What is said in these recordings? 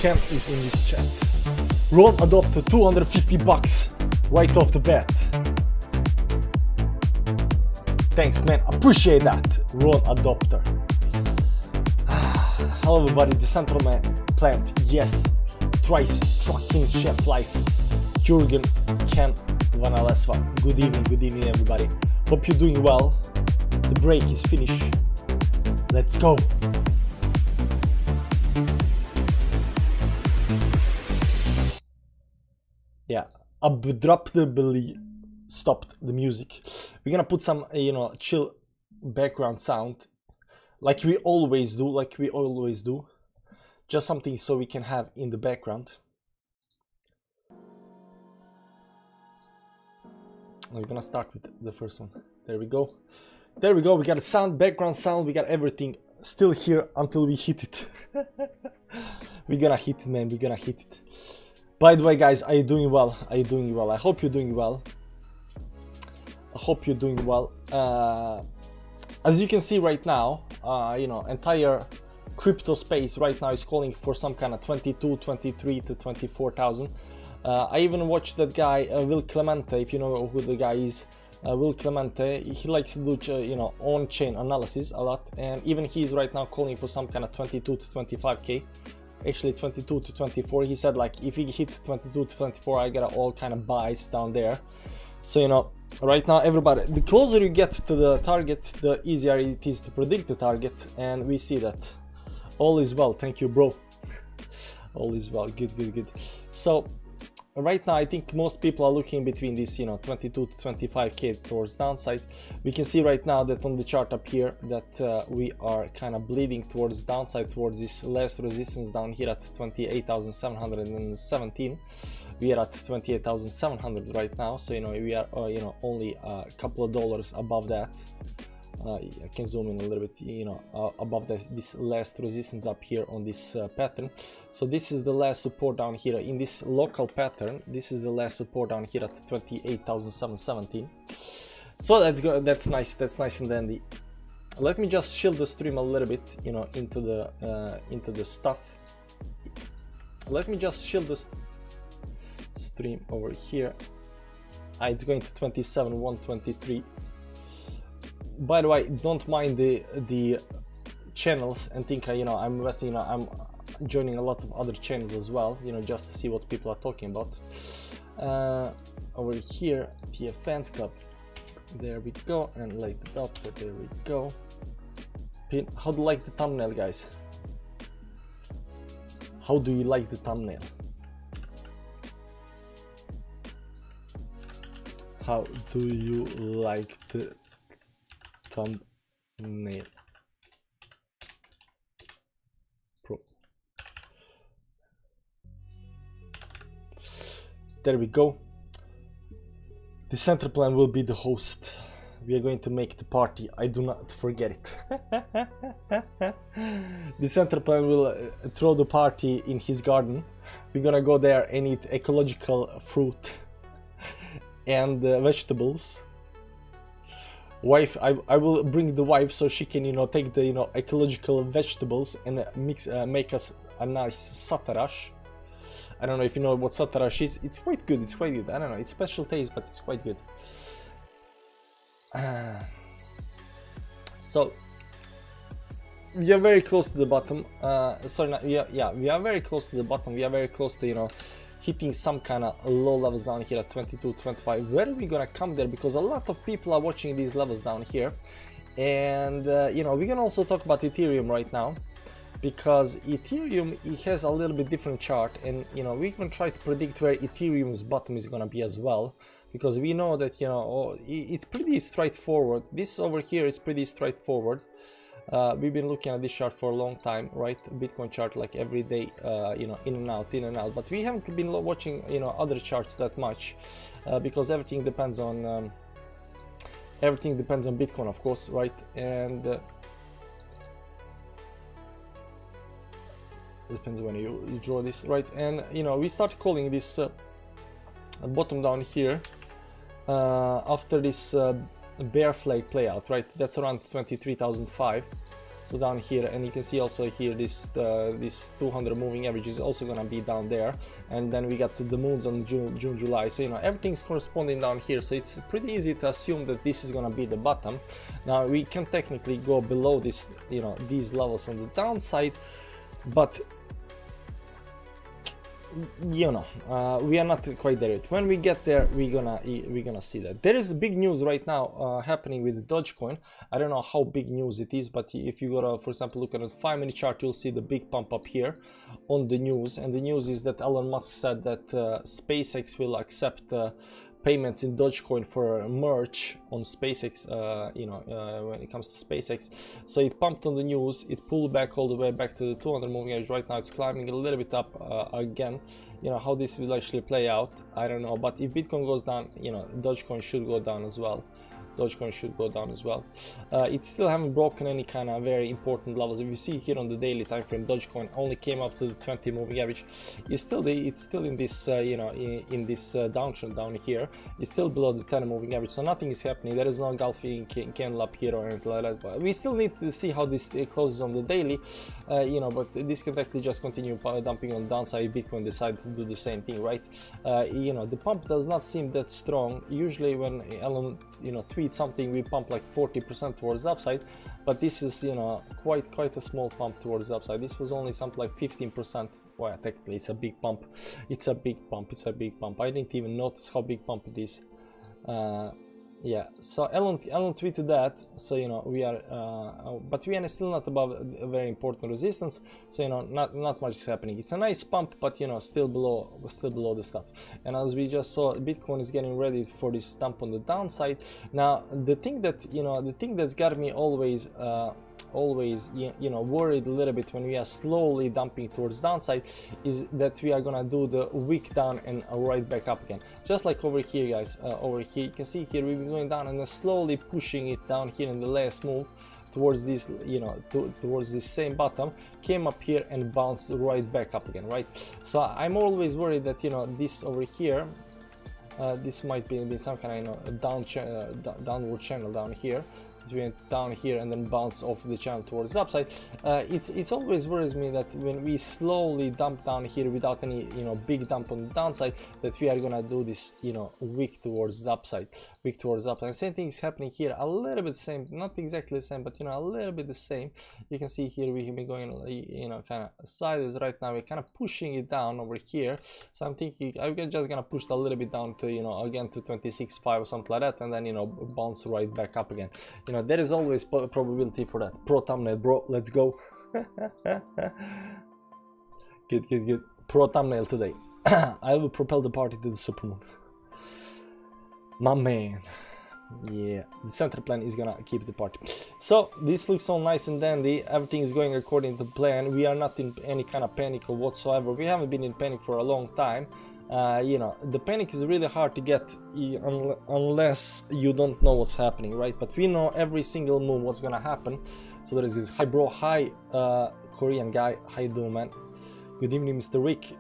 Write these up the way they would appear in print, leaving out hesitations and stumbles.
Ken is in this chat. Ron adopted $250 right off the bat. Thanks, man. Appreciate that, Ron Adopter. Hello, everybody. The Central Man Plant. Yes. Thrice. Trucking Chef Life. Jurgen, Ken, Vanalesva. Good evening, everybody. Hope you're doing well. The break is finished. Let's go. Yeah, abruptly stopped the music. We're gonna put some, chill background sound, like we always do. Just something so we can have in the background. We're gonna start with the first one. There we go. We got a sound, background sound. We got everything still here until we hit it. We're gonna hit it, man. We're gonna hit it. By the way, guys, are you doing well? I hope you're doing well. As you can see right now, entire crypto space right now is calling for some kind of 22, 23 to 24,000. I even watched that guy, Will Clemente, if you know who the guy is. Will Clemente, he likes to do, on-chain analysis a lot, and even he's right now calling for some kind of 22 to 25k. Actually 22 to 24. He said, like, if he hit 22 to 24, I got all kind of buys down there. So right now, everybody, the closer you get to the target, the easier it is to predict the target, and we see that all is well. Thank you, bro. All is well. Good. So right now, I think most people are looking between this, 22 to 25k towards downside. We can see right now that on the chart up here that we are kind of bleeding towards downside, towards this last resistance down here at 28,717. We are at 28,700 right now, so we are only a couple of dollars above that. I can zoom in a little bit, above this last resistance up here on this pattern. So this is the last support down here in this local pattern. This is the last support down here at 28,717. So that's good. That's nice and dandy. Let me just shield the stream a little bit, into the stuff. Let me just shield the stream over here. It's going to 27,123. By the way, don't mind the channels and think I'm investing. I'm joining a lot of other channels as well. Just to see what people are talking about. Over here, TF Fans Club. There we go, and Late Adopter. There we go. How do you like the thumbnail, guys? How do you like the thumbnail? How do you like the thumbnail? Pro. There we go. The Central Plan will be the host. We are going to make the party. I do not forget it. The Central Plan will throw the party in his garden. We're gonna go there and eat ecological fruit and vegetables. Wife, I will bring the wife so she can take the ecological vegetables and make us a nice Satarash. I don't know if you know what Satarash is. It's quite good. It's quite good. I don't know. It's special taste, but it's quite good. So we are very close to the bottom. Sorry, not, yeah, we are very close to the bottom. We are very close to, you know, hitting some kind of low levels down here at 22, 25. Where are we gonna come there? Because a lot of people are watching these levels down here. And you know, we can also talk about Ethereum right now, because Ethereum, it has a little bit different chart, and you know, we can try to predict where Ethereum's bottom is gonna be as well, because we know that, you know, it's pretty straightforward. This over here is pretty straightforward. We've been looking at this chart for a long time, right? Bitcoin chart, like every day, you know, in and out, but we haven't been watching, you know, other charts that much, because everything depends on Bitcoin, of course, right? And depends when you draw this, right? And you know, we start calling this bottom down here after this bear flag play out, right? That's around 23,005. So down here, and you can see also here this 200 moving average is also gonna be down there, and then we got the moons on June, July. So you know, everything's corresponding down here, so it's pretty easy to assume that this is gonna be the bottom. Now we can technically go below this, you know, these levels on the downside, but you know, we are not quite there yet. When we get there, we're gonna see that. There is big news right now happening with Dogecoin. I don't know how big news it is, but if you go to, for example, look at a 5-minute chart, you'll see the big pump up here on the news. And the news is that Elon Musk said that SpaceX will accept payments in Dogecoin for merch on SpaceX, you know, when it comes to SpaceX. So it pumped on the news, it pulled back all the way back to the 200 moving average. Right now it's climbing a little bit up again. You know, how this will actually play out, I don't know, but if Bitcoin goes down, you know, Dogecoin should go down as well. Dogecoin should go down as well. It still haven't broken any kind of very important levels. If you see here on the daily time frame, Dogecoin only came up to the 20 moving average. It's still in this you know, in this downtrend down here. It's still below the 10 moving average, so nothing is happening. There is no engulfing candle up here or anything like that. But we still need to see how this closes on the daily, you know. But this can actually just continue dumping on the downside if Bitcoin decides to do the same thing, right? You know, the pump does not seem that strong. Usually when Elon, you know, tweets something, we pump like 40% towards the upside, but this is, you know, quite a small pump towards the upside. This was only something like 15%. Well, technically it's a big pump. It's a big pump. I didn't even notice how big pump it is. Yeah, so Elon tweeted that. So you know, we are but we are still not above a very important resistance, so you know, not much is happening. It's a nice pump, but you know, still below the stuff. And as we just saw, Bitcoin is getting ready for this dump on the downside. Now the thing that's got me always you know, worried a little bit when we are slowly dumping towards downside is that we are gonna do the wick down and right back up again, just like over here, guys. Over here you can see here we've been going down and then slowly pushing it down here in the last move towards this, you know, towards this same bottom, came up here and bounced right back up again, right? So I'm always worried that, you know, this over here, this might be some kind of, you know, downward channel down here. It went down here and then bounce off the channel towards the upside. It's always worries me that when we slowly dump down here without any, you know, big dump on the downside, that we are gonna do this, you know, wick towards the upside. And same thing is happening here, a little bit the same, not exactly the same, but you know, a little bit the same. You can see here we have been going, you know, kind of sideways right now. We're kind of pushing it down over here. So I'm thinking I'm just gonna push it a little bit down to, you know, again to 26.5 or something like that, and then, you know, bounce right back up again. You know, there is always probability for that. Pro thumbnail, bro, let's go. Good. Pro thumbnail today. I will propel the party to the supermoon. My man. Yeah, the center plan is gonna keep the party. So this looks so nice and dandy. Everything is going according to plan. We are not in any kind of panic or whatsoever. We haven't been in panic for a long time. You know, the panic is really hard to get unless you don't know what's happening, right? But we know every single move what's gonna happen. So there is this. Hi bro, hi Korean guy, how you doing, man? Good evening, Mr. Rick.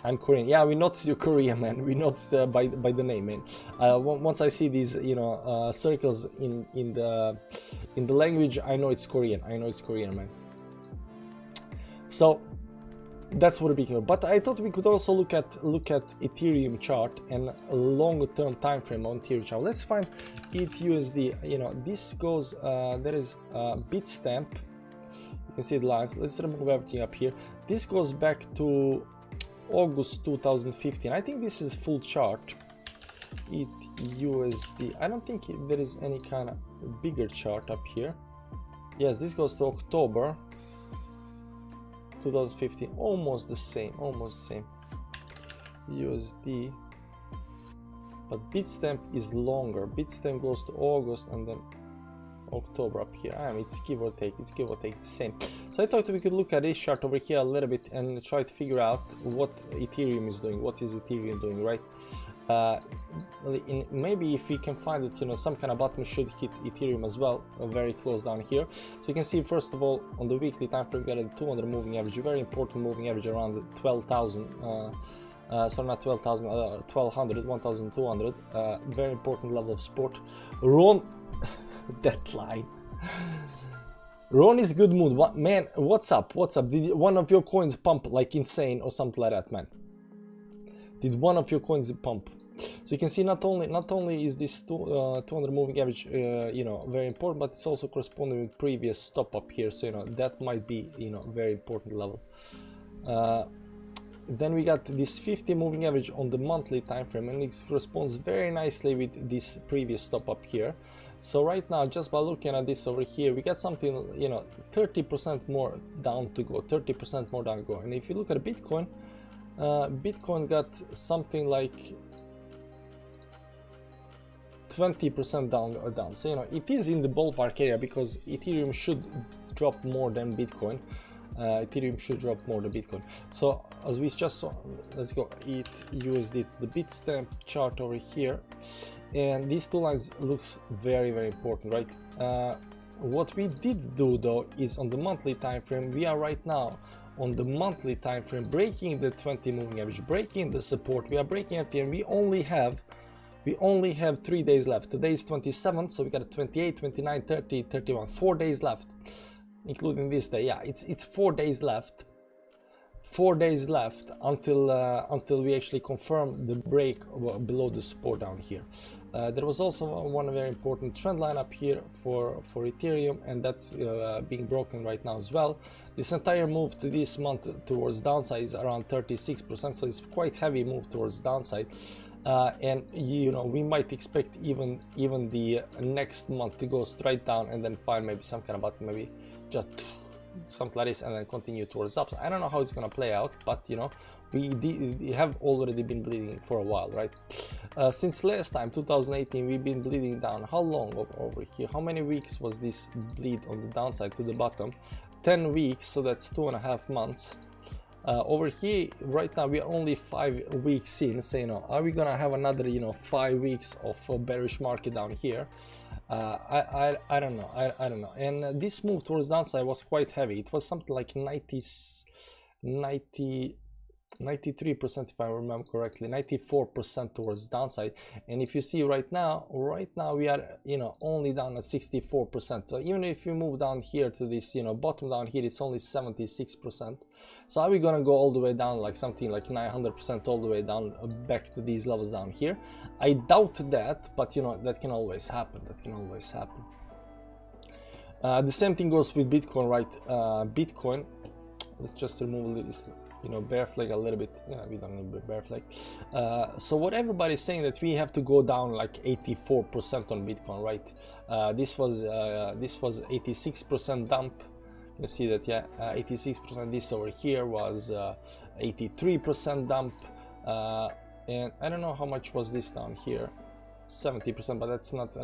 I'm Korean. Yeah, we noticed you're Korean, man. We noticed by the name, man. Once I see these, you know, circles in the language, I know it's Korean. Man. So That's what Bitcoin. But I thought we could also look at Ethereum chart and a longer-term time frame on Ethereum chart. Let's find ETHUSD. You know, this goes. There is Bitstamp. You can see the lines. Let's remove everything up here. This goes back to August 2015. I think this is full chart. ETHUSD. I don't think there is any kind of bigger chart up here. Yes, this goes to October 2015, almost the same, USD, but Bitstamp is longer. Bitstamp goes to August and then October up here. I mean, it's give or take, it's the same. So I thought we could look at this chart over here a little bit and try to figure out what Ethereum is doing. What is Ethereum doing, right? Maybe if we can find it, you know, some kind of bottom should hit Ethereum as well, very close down here. So you can see, first of all, on the weekly time frame, we got a 200 moving average, very important moving average around 12,000. So not 12,000, 1,200, 1,200. Very important level of support. Ron, that line. Ron is good mood. What, man? What's up? What's up? Did one of your coins pump like insane or something like that, man? Did one of your coins pump? So you can see not only is this 200 moving average you know, very important, but it's also corresponding with previous stop up here. So you know, that might be, you know, very important level. Then we got this 50 moving average on the monthly time frame, and it corresponds very nicely with this previous stop up here. So right now, just by looking at this over here, we got something, you know, 30% more down to go, 30% more down to go. And if you look at Bitcoin, Bitcoin got something like 20% down. So you know, it is in the ballpark area, because Ethereum should drop more than Bitcoin. Ethereum should drop more than Bitcoin. So as we just saw, let's go ETHUSD, the Bitstamp chart over here, and these two lines looks very, very important, right? What we did do though is on the monthly time frame, we are right now on the monthly time frame breaking the 20 moving average, breaking the support. We are breaking it, and we only have 3 days left. Today is 27th, so we got a 28, 29, 30, 31, 4 days left, including this day. Yeah, it's 4 days left. 4 days left until we actually confirm the break below the support down here. There was also one very important trend line up here for Ethereum, and that's being broken right now as well. This entire move to this month towards downside is around 36%, so it's quite heavy move towards downside. And you know, we might expect even the next month to go straight down and then find maybe some kind of button, maybe just something like this, and then continue towards up. So I don't know how it's gonna play out, but you know, we have already been bleeding for a while, right? Since last time, 2018, we've been bleeding down. How long over here? How many weeks was this bleed on the downside to the bottom? 10 weeks, so that's 2.5 months. Over here right now we are only 5 weeks in, so you know, are we gonna have another, you know, 5 weeks of a bearish market down here? I don't know. I don't know. And this move towards downside was quite heavy. It was something like 93%, if I remember correctly, 94% towards downside. And if you see right now we are, you know, only down at 64%. So even if you move down here to this, you know, bottom down here, it's only 76%. So are we gonna go all the way down, like something like 900% all the way down back to these levels down here? I doubt that, but you know, that can always happen. The same thing goes with Bitcoin, right? Bitcoin, let's just remove this, you know, bear flag a little bit. Yeah, we don't need bear flag. So what everybody's saying, that we have to go down like 84% on Bitcoin, right? This was 86% dump. You see that, yeah, 86%. This over here was 83% dump, and I don't know how much was this down here. 70%, but that's not the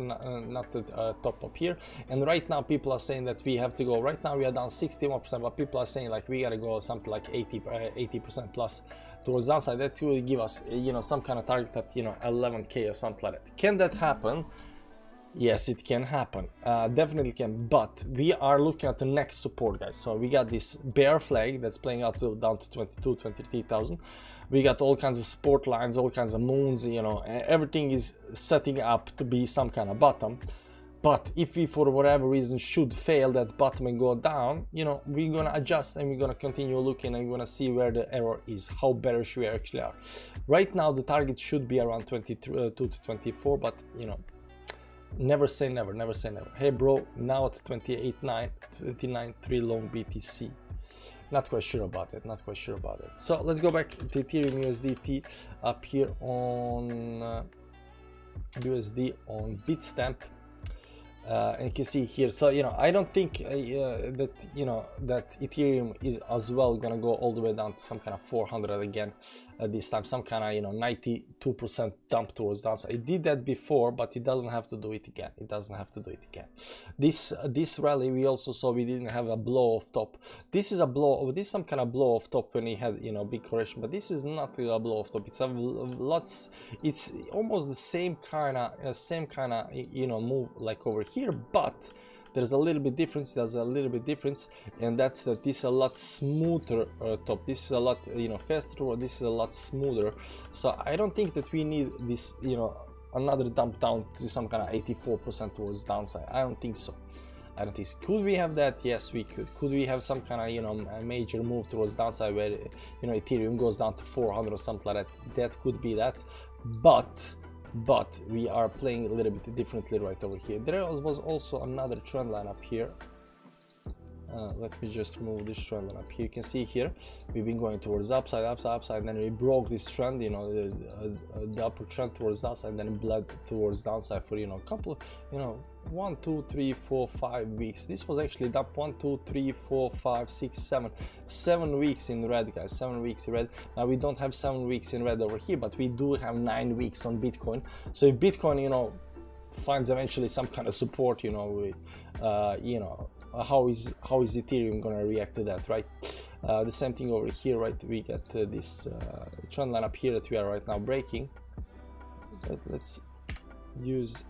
top up here. And right now people are saying that we have to go, right now we are down 61%, but people are saying like we gotta go something like 80% plus towards downside. That will give us, you know, some kind of target at, you know, 11K or something like that. Can that happen? Yes, it can happen, definitely can, but we are looking at the next support, guys. So we got this bear flag that's playing out down to 23,000. We got all kinds of support lines, all kinds of moons, you know, everything is setting up to be some kind of bottom. But if we for whatever reason should fail that bottom and go down, you know, we're gonna adjust and we're gonna continue looking and we're gonna see where the error is, how bearish we actually are. Right now the target should be around 22 to 24, but you know, never say never, never say never. Hey bro, now at 28.9, 29.3 long BTC. Not quite sure about it, not quite sure about it. So let's go back to Ethereum USDT up here on USD on Bitstamp. And you can see here, so you know, I don't think that you know that Ethereum is as well gonna go all the way down to some kind of 400 again this time, some kind of, you know, 92% dump towards downside. It did that before, but it doesn't have to do it again. It doesn't have to do it again. This rally we also saw we didn't have a blow off top. This is a blow, this is some kind of blow off top when we had, you know, big correction, but this is not a blow off top. It's a lots, it's almost the same kind of you know, move like over here, but there's a little bit difference. And that's that this is a lot smoother top. This is a lot, you know, faster. This is a lot smoother. So I don't think that we need this, you know, another dump down to some kind of 84% towards downside. I don't think so. I don't think so. Could we have that? Yes, we could. Could we have some kind of, you know, a major move towards downside where, you know, Ethereum goes down to 400 or something like that? That could be that, but we are playing a little bit differently right over here. There was also another trend line up here. Let me just move this trend line up here. You can see here we've been going towards upside, and then we broke this trend, you know, the upper trend towards downside, and then it bled towards downside for, you know, a couple, you know, 1 2 3 4 5 weeks. This was actually up 1 2 3 4 5 6 7 weeks in red, guys. 7 weeks in red. Now we don't have 7 weeks in red over here, but we do have 9 weeks on Bitcoin. So if Bitcoin, you know, finds eventually some kind of support, you know, you know, how is Ethereum gonna react to that, right? The same thing over here, right? We get this trend line up here that we are right now breaking. Let's use,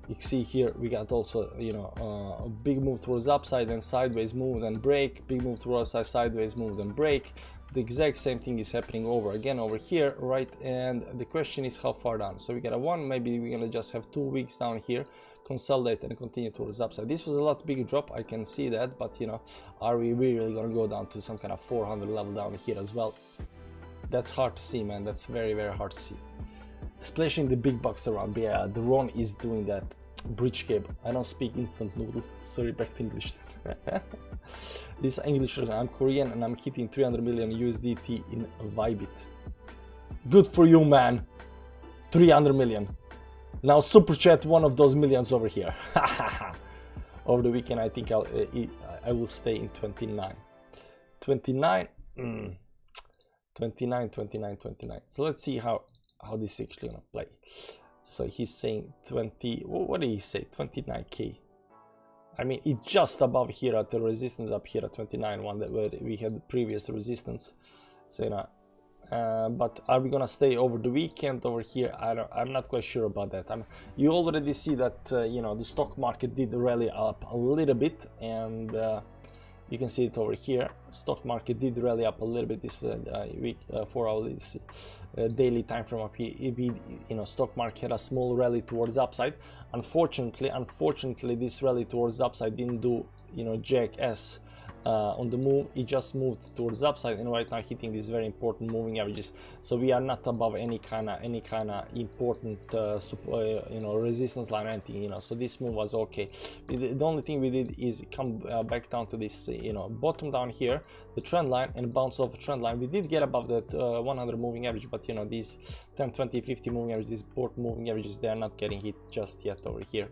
you see here we got also, you know, a big move towards upside and sideways move and break, big move towards upside, sideways move and break. The exact same thing is happening over here, right? And the question is how far down. So we got a one, maybe we're gonna just have 2 weeks down here, consolidate and continue towards upside. This was a lot bigger drop, I can see that, but you know, are we really gonna go down to some kind of 400 level down here as well? That's hard to see, man. That's very, very hard to see. Splashing the big bucks around. But yeah, the Ron is doing that. Bridge cable. I don't speak instant noodle. Sorry, back to English. This English, I'm Korean and I'm hitting 300 million USDT in Bybit. Good for you, man. 300 million. Now super chat one of those millions over here. Over the weekend, I think I will stay in 29. 29. 29. So let's see how this is actually gonna play. So he's saying 20, what did he say? 29k. I mean, it's just above here at the resistance up here at 29, one that where we had the previous resistance. So, you know, but are we gonna stay over the weekend over here? I'm not quite sure about that. You already see that you know, the stock market did rally up a little bit, and you can see it over here. Stock market did rally up a little bit this week, 4 hours daily time frame up here. You know, stock market had a small rally towards upside. Unfortunately, this rally towards upside didn't do, you know, jack s on the move. It just moved towards the upside, and right now hitting these very important moving averages. So we are not above any kind of important you know, resistance line or anything, you know. So this move was okay. The only thing we did is come back down to this you know, bottom down here, the trend line, and bounce off the trend line. We did get above that 100 moving average, but you know, these 10 20 50 moving averages, these important moving averages, they are not getting hit just yet over here.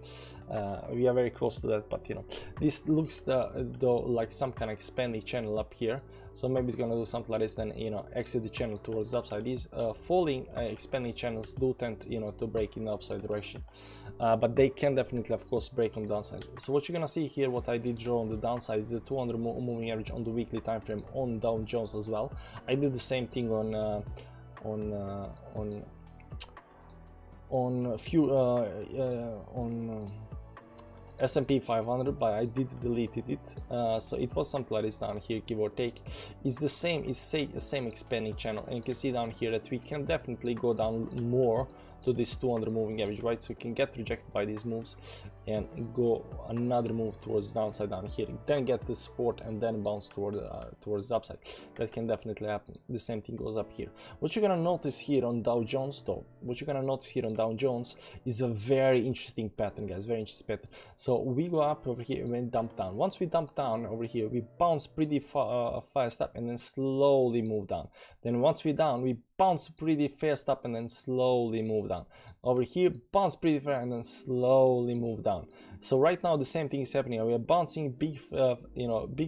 We are very close to that, but you know, this looks though like some kind of expanding channel up here. So maybe it's gonna do something like this, then, you know, exit the channel towards the upside. These falling expanding channels do tend, you know, to break in the upside direction, but they can definitely, of course, break on the downside. So what you're gonna see here, what I did draw on the downside, is the 200 moving average on the weekly time frame on Dow Jones as well. I did the same thing on S&P 500, but I did delete it. So it was something like this down here, give or take. It's the same, it's the same expanding channel, and you can see down here that we can definitely go down more to this 200 moving average, right? So you can get rejected by these moves and go another move towards downside down here, then get the support and then bounce towards the upside. That can definitely happen. The same thing goes up here. What you're gonna notice here on Dow Jones though, is a very interesting pattern, guys, very interesting pattern. So we go up over here and then dump down. Once we dump down over here, we bounce pretty fast up and then slowly move down. Then once we're down, we bounce pretty fast up and then slowly move down. Over here, bounce pretty fast and then slowly move down. So right now the same thing is happening. We are bouncing big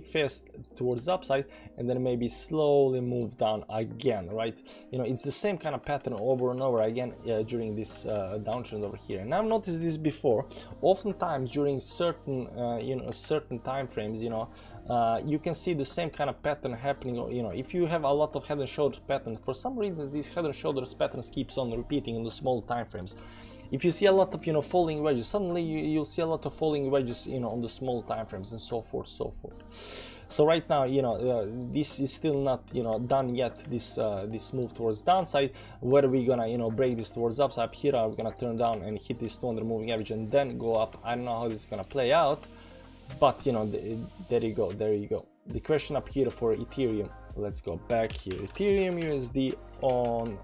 fast towards the upside and then maybe slowly move down again, right? It's the same kind of pattern over and over again during this downtrend over here. And I've noticed this before. Oftentimes during certain certain time frames, you can see the same kind of pattern happening. If you have a lot of head and shoulders pattern, for some reason these head and shoulders patterns keeps on repeating in the small time frames. If you see a lot of falling wedges, suddenly you'll see a lot of falling wedges on the small time frames, and so forth. So right now, this is still not done yet, this move towards downside. Whether we're gonna break this towards upside here, or we're gonna turn down and hit this 200 moving average and then go up, I don't know how this is gonna play out. But there you go. The question up here for Ethereum, let's go back here. Ethereum USD on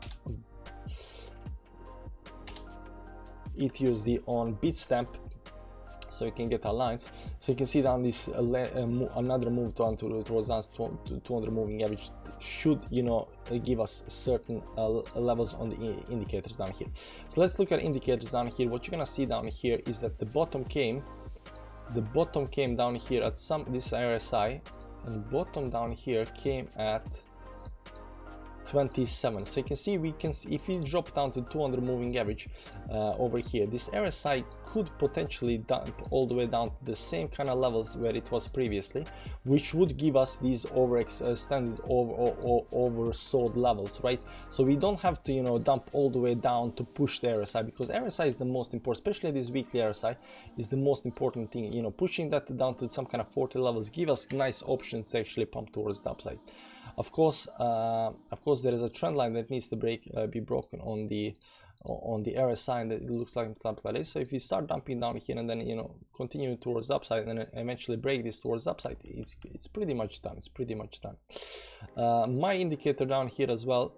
ETHUSD on Bitstamp, so you can get our lines. So you can see down this another move towards 200 moving average should give us certain levels on the indicators down here. So let's look at indicators down here. What you're gonna see down here is that the bottom came down here at this RSI, and the bottom down here came at 27. So you can see, if we drop down to 200 moving average over here, this RSI could potentially dump all the way down to the same kind of levels where it was previously, which would give us these overextended oversold levels, right? So we don't have to dump all the way down to push the RSI, because RSI is the most important, especially this weekly RSI is the most important thing. Pushing that down to some kind of 40 levels give us nice options to actually pump towards the upside. Of course, there is a trend line that needs to be broken on the RSI, and it looks like something like this. So if you start dumping down here and then continue towards the upside and then eventually break this towards the upside, it's pretty much done. My indicator down here as well.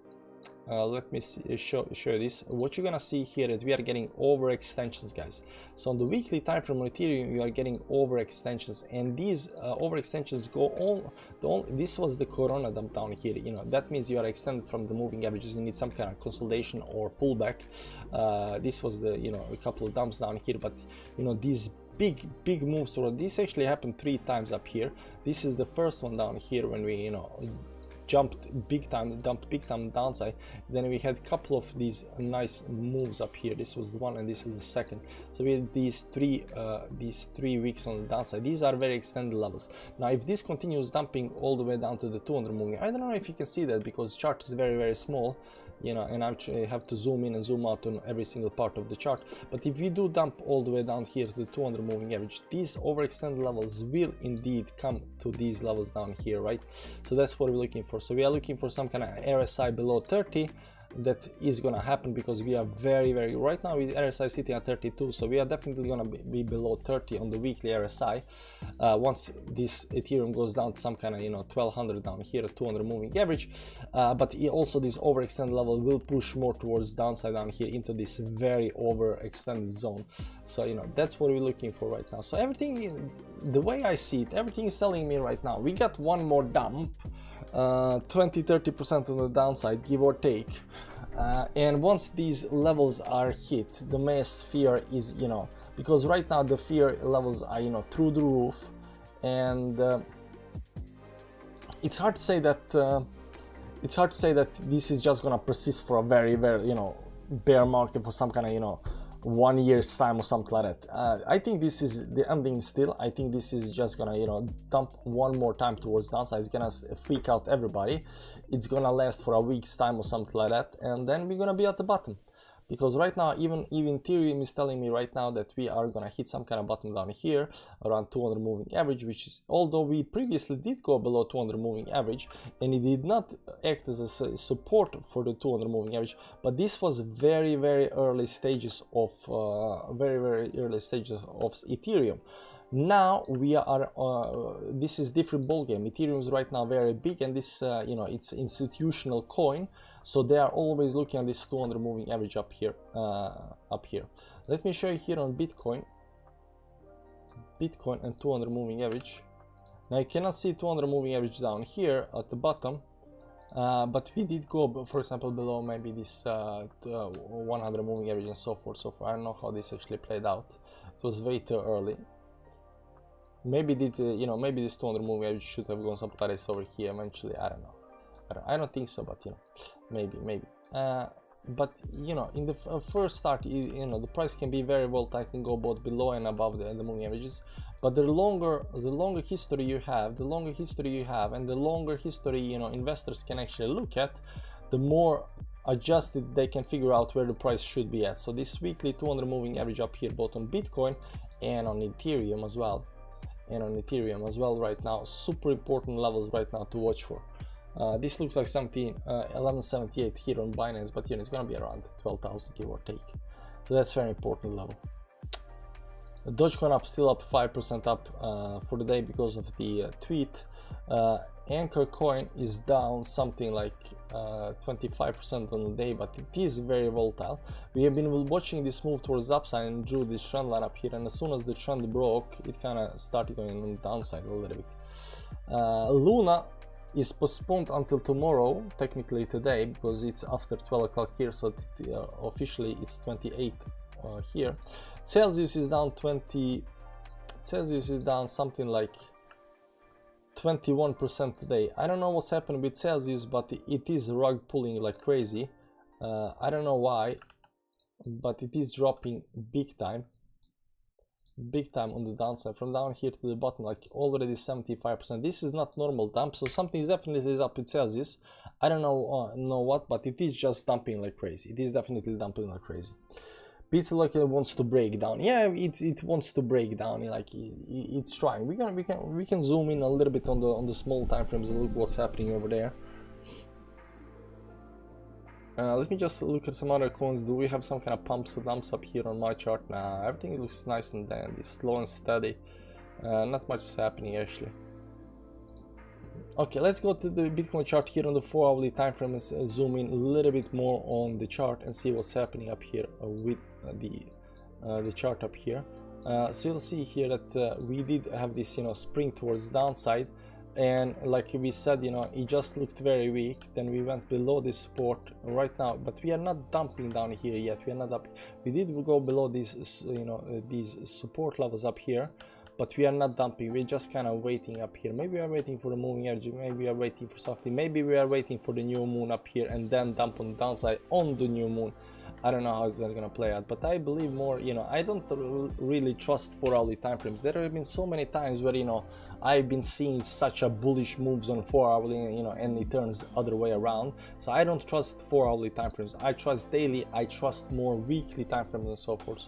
Let me show you this. What you're gonna see here is we are getting overextensions, guys. So on the weekly time frame on Ethereum, we are getting overextensions, and these overextensions go on. This was the Corona dump down here. That means you are extended from the moving averages. You need some kind of consolidation or pullback. This was the a couple of dumps down here, but these big moves. So this actually happened 3 times up here. This is the first one down here when we dumped big time downside. Then we had a couple of these nice moves up here. This was the one and this is the second. So we had these three weeks on the downside. These are very extended levels. Now if this continues dumping all the way down to the 200 moving, I don't know if you can see that because the chart is very small, and I have to zoom in and zoom out on every single part of the chart. But if we do dump all the way down here to the 200 moving average, these overextended levels will indeed come to these levels down here, right? So that's what we're looking for. So we are looking for some kind of RSI below 30. That is gonna happen because we are very right now with RSI sitting at 32, so we are definitely gonna be below 30 on the weekly RSI once this Ethereum goes down to some kind of 1200 down here at 200 moving average. But also this overextended level will push more towards downside down here into this very overextended zone. So that's what we're looking for right now. So everything, the way I see it, everything is telling me right now we got one more dump, 20-30% on the downside, give or take, and once these levels are hit, the mass fear is because right now the fear levels are through the roof, and it's hard to say that this is just gonna persist for a very bear market for some kind of 1 year's time or something like that. I think this is the ending still. I think this is just gonna dump one more time towards downside. It's gonna freak out everybody. It's gonna last for a week's time or something like that, and then we're gonna be at the bottom. because right now even Ethereum is telling me right now that we are gonna hit some kind of bottom down here around 200 moving average, which is, although we previously did go below 200 moving average and it did not act as a support for the 200 moving average, but this was very early stages of very early stages of Ethereum. Now we are this is different ball game. Ethereum is right now very big, and this you know, it's institutional coin, so they are always looking at this 200 moving average up here. Let me show you here on Bitcoin and 200 moving average. Now you cannot see 200 moving average down here at the bottom, but we did go, for example, below maybe this 100 moving average and so forth. I don't know how this actually played out. It was way too early. Maybe you know, maybe this 200 moving average should have gone some place over here eventually. I don't know. I don't think so, but you know, maybe. But you know, in the first start, you know, the price can be very volatile, can go both below and above the moving averages. But the longer history you have, and the longer history, you know, investors can actually look at, the more adjusted they can figure out where the price should be at. So this weekly 200 moving average up here, both on Bitcoin and on Ethereum as well. Right now, super important levels right now to watch for. This looks like 1178 here on Binance, but you know, it's gonna be around 12,000 give or take. So that's very important level. Dogecoin up, still up 5% up for the day because of the tweet. Anchor coin is down something like 25% on the day, but it is very volatile. We have been watching this move towards the upside and drew this trend line up here, and as soon as the trend broke, it kind of started going on the downside a little bit. Luna is postponed until tomorrow, technically today, because it's after 12 o'clock here, so officially it's 28 here. Celsius is down something like 21% today. I don't know what's happening with Celsius, but it is rug pulling like crazy. I don't know why, but it is dropping big time on the downside, from down here to the bottom, like already 75%. This is not normal dump, so something is definitely up with Celsius. I don't know what, but it is just dumping like crazy. It is definitely dumping like crazy. Pizza like it wants to break down. Yeah, it wants to break down. Like it's trying. We can zoom in a little bit on the small time frames and look what's happening over there. Let me just look at some other coins. Do we have some kind of pumps or dumps up here on my chart? Nah, everything looks nice and dandy, slow and steady. Not much is happening actually. Okay, let's go to the Bitcoin chart here on the 4-hourly time frame and zoom in a little bit more on the chart and see what's happening up here with the chart up here. So you'll see here that we did have this, you know, spring towards downside, and like we said, you know, it just looked very weak. Then we went below this support right now, but we are not dumping down here yet. We are not up. We did go below these, you know, these support levels up here, but we are not dumping. We're just kind of waiting up here. Maybe we are waiting for the moving average, maybe we are waiting for something, maybe we are waiting for the new moon up here and then dump on the downside on the new moon. I don't know how it's gonna play out, but I believe more, you know, I don't really trust 4-hourly time frames. There have been so many times where, you know, I've been seeing such a bullish moves on 4-hourly, you know, and it turns other way around. So I don't trust 4-hourly time frames. I trust daily. I trust more weekly time frames and so forth.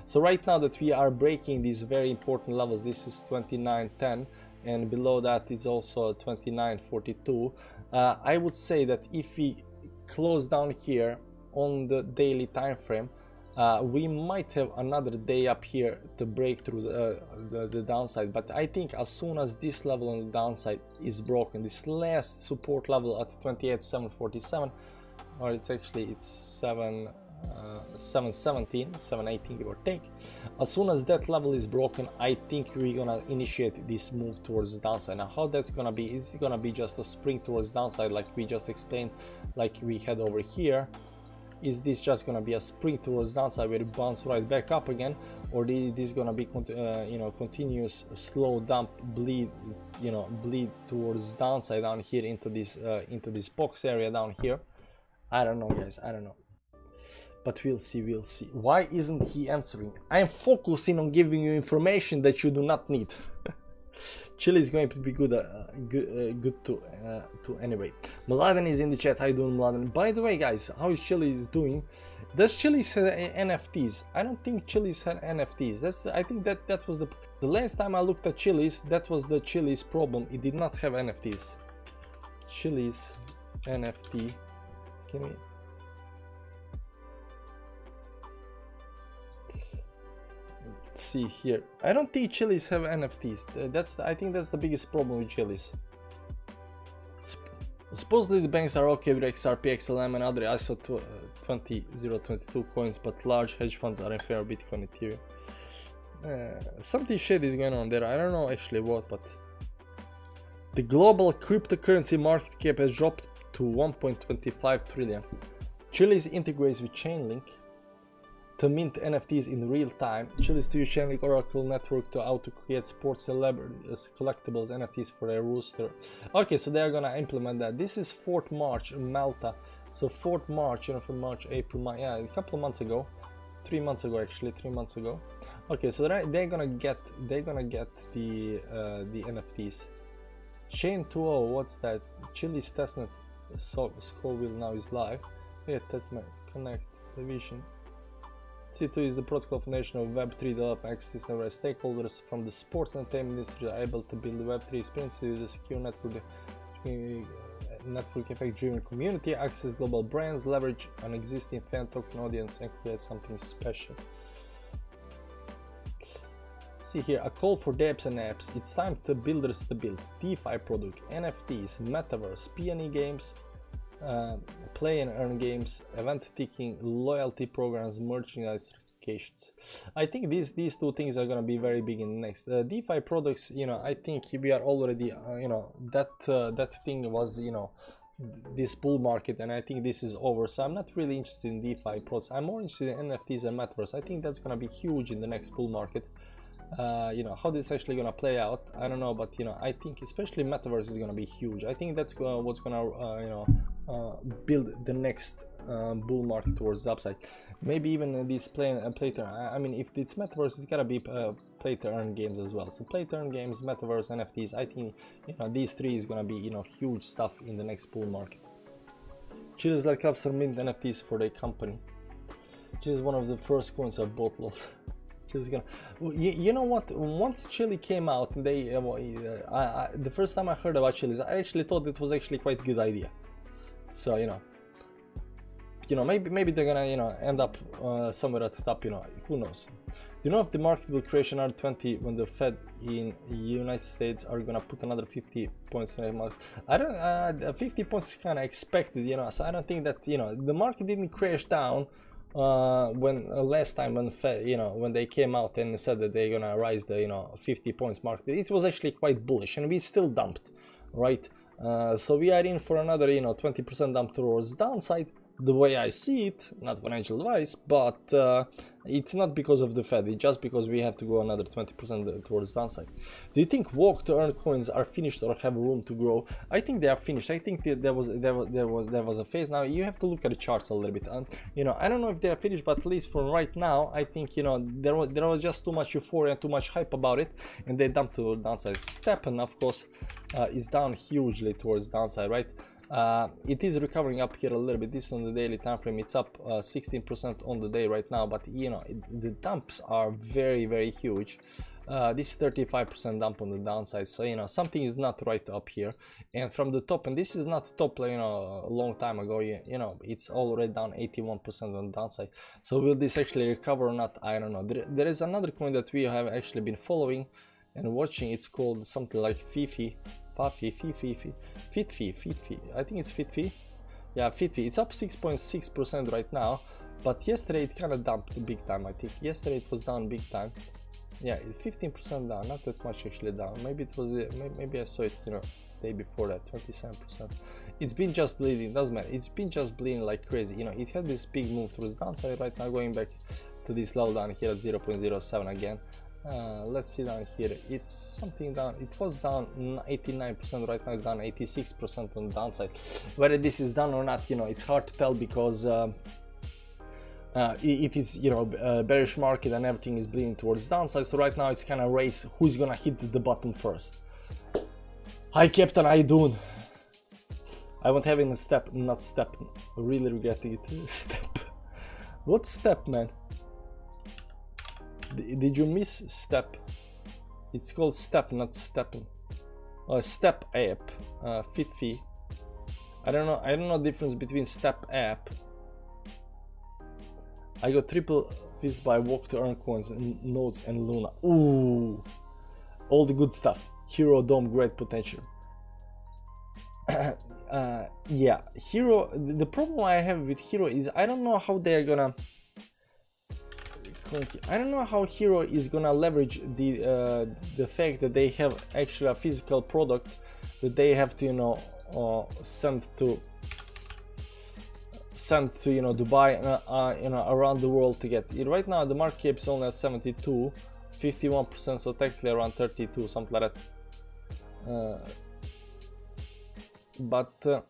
So right now that we are breaking these very important levels, this is 29.10, and below that is also 29.42. I would say that if we close down here on the daily time frame, we might have another day up here to break through the downside. But I think as soon as this level on the downside is broken, this last support level at 28.747, or it's 718 give or take, as soon as that level is broken, I think we're gonna initiate this move towards the downside. Now how that's gonna be, is it gonna be just a spring towards downside like we just explained, like we had over here? Is this just gonna be a spring towards downside where it bounce right back up again, or this gonna be you know, continuous slow dump, bleed towards downside down here into this box area down here? I don't know, guys, I don't know, but we'll see. Why isn't he answering? I am focusing on giving you information that you do not need. Chile is going to be good to anyway. Mladen is in the chat. How you doing, Mladen? By the way, guys, how is Chile is doing? Does Chile have NFTs? I don't think Chile's had NFTs. I think that was the last time I looked at Chile's, that was the Chile's problem. It did not have NFTs. Chile's NFT. Can we? Let's see here. I don't think Chile's have NFTs. I think that's the biggest problem with Chile's. Supposedly the banks are okay with XRP, XLM and other ISO 20022 coins, but large hedge funds are in favor of Bitcoin, Ethereum. Something shady is going on there. I don't know actually what, but the global cryptocurrency market cap has dropped to 1.25 trillion. Chile integrates with Chainlink to mint NFTs in real time. Chile's to use Chainlink Oracle network to auto create sports celebrities collectibles NFTs for their roster. Okay, so they're gonna implement that. This is 4th March in Malta. So 4th March, you know, from March, April, May, yeah, a couple of months ago, 3 months ago actually, 3 months ago. Okay, so they're gonna get the NFTs. Chain 2.0, what's that? Chile's testnet Scoville now is live. Yeah, that's my connect division. C2 is the protocol foundation of Web3 development ecosystem where stakeholders from the sports and entertainment industry are able to build Web3 experiences with a secure network effect driven community, access global brands, leverage an existing fan token audience and create something special. See here, a call for dApps and apps. It's time to builders to build DeFi product, NFTs, metaverse, P&E games, play and earn games, event ticking, loyalty programs, merchandise certifications. I think these two things are gonna be very big in the next DeFi products. You know, I think we are already you know, that thing was, you know, this bull market, and I think this is over. So I'm not really interested in DeFi products. I'm more interested in NFTs and metaverse. I think that's gonna be huge in the next bull market. You know, how this is actually gonna play out, I don't know, but you know, I think especially metaverse is gonna be huge. I think that's what's gonna you know, build the next bull market towards the upside. Maybe even these play to I mean, if it's metaverse, it's gotta be play to earn games as well. So play to earn games, metaverse, NFTs. I think, you know, these three is gonna be, you know, huge stuff in the next bull market. Chile's like Caps mint NFTs for their company. Chile is one of the first coins of both lots. Chile's gonna, you know what? Once Chile came out, they the first time I heard about Chile, I actually thought it was actually quite a good idea. So you know, maybe they're gonna, you know, end up somewhere at the top. You know, who knows? You know, if the market will crash another 20 when the Fed in the United States are gonna put another 50 points in marks. I don't. 50 points is kind of expected, you know. So I don't think that, you know, the market didn't crash down. When last time when Fed, you know, when they came out and said that they're gonna rise the, you know, 50 points market, it was actually quite bullish, and we still dumped, right? So we are in for another, you know, 20% dump towards downside. The way I see it, not financial advice, but it's not because of the Fed, it's just because we have to go another 20% towards downside. Do you think walk to earn coins are finished or have room to grow? I think they are finished. I think there was a phase. Now you have to look at the charts a little bit, and you know, I don't know if they are finished, but at least for right now, I think, you know, there was just too much euphoria and too much hype about it, and they dumped to downside. Steppen, of course, is down hugely towards downside, right? It is recovering up here a little bit. This is on the daily time frame. It's up 16% on the day right now, but you know, the dumps are very huge. This is 35% dump on the downside, so you know, something is not right up here. And from the top, and this is not top, you know, a long time ago, you know, it's already down 81% on the downside. So will this actually recover or not? I don't know. There is another coin that we have actually been following and watching. It's called something like Fifi. FitFi, I think it's FitFi. Yeah, FitFi. It's up 6.6% right now, but yesterday it kind of dumped big time. I think yesterday it was down big time. Yeah, 15% down, not that much actually down. Maybe it was, maybe I saw it, you know, day before that, 27%. It's been just bleeding, doesn't matter. It's been just bleeding like crazy. You know, it had this big move towards downside right now, going back to this level down here at 0.07 again. Let's see down here, it's something down. It was down 89%, right now it's down 86% on the downside. Whether this is done or not, you know, it's hard to tell, because it is, you know, bearish market and everything is bleeding towards downside. So right now it's kind of race who's gonna hit the bottom first. Hi Captain, how you doing? I won't have a step, not step. Really regretting it. Step. What step, man? Did you miss step? It's called step, not stepping. Step app. Fit fee. I don't know the difference between step app. I got triple fees by walk to earn coins, nodes and Luna. Ooh, all the good stuff. Hero Dome, great potential. Yeah, Hero. The problem I have with Hero is I don't know how they're gonna. I don't know how Hero is gonna leverage the fact that they have actually a physical product that they have to, you know, send to you know, Dubai, you know, around the world to get it. Right now the market cap is only at 72, 51%, so technically around 32, something like that.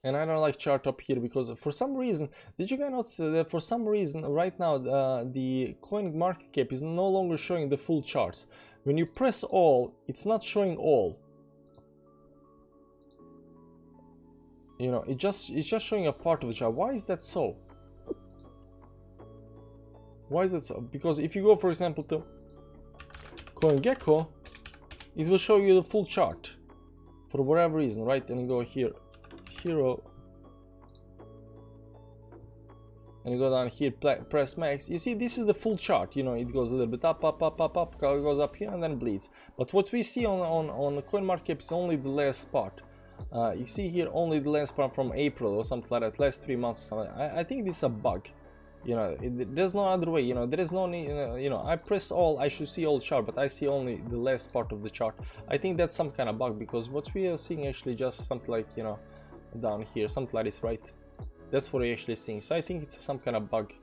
And I don't like chart up here because for some reason, did you guys notice that for some reason right now the coin market cap is no longer showing the full charts? When you press all, it's not showing all. You know, it's just showing a part of the chart. Why is that so? Why is that so? Because if you go, for example, to CoinGecko, it will show you the full chart for whatever reason, right? And you go here, Hero, and you go down here, press max. You see, this is the full chart. You know, it goes a little bit up, goes up here, and then bleeds. But what we see on the CoinMarketCap is only the last part. You see here only the last part from April or something like that, last 3 months or something. I think this is a bug. You know, there's no other way. You know, there is no need. You know, I press all, I should see all chart, but I see only the last part of the chart. I think that's some kind of bug, because what we are seeing actually just something like, you know, down here, something like this, right? That's what we're actually seeing. So I think it's some kind of bug.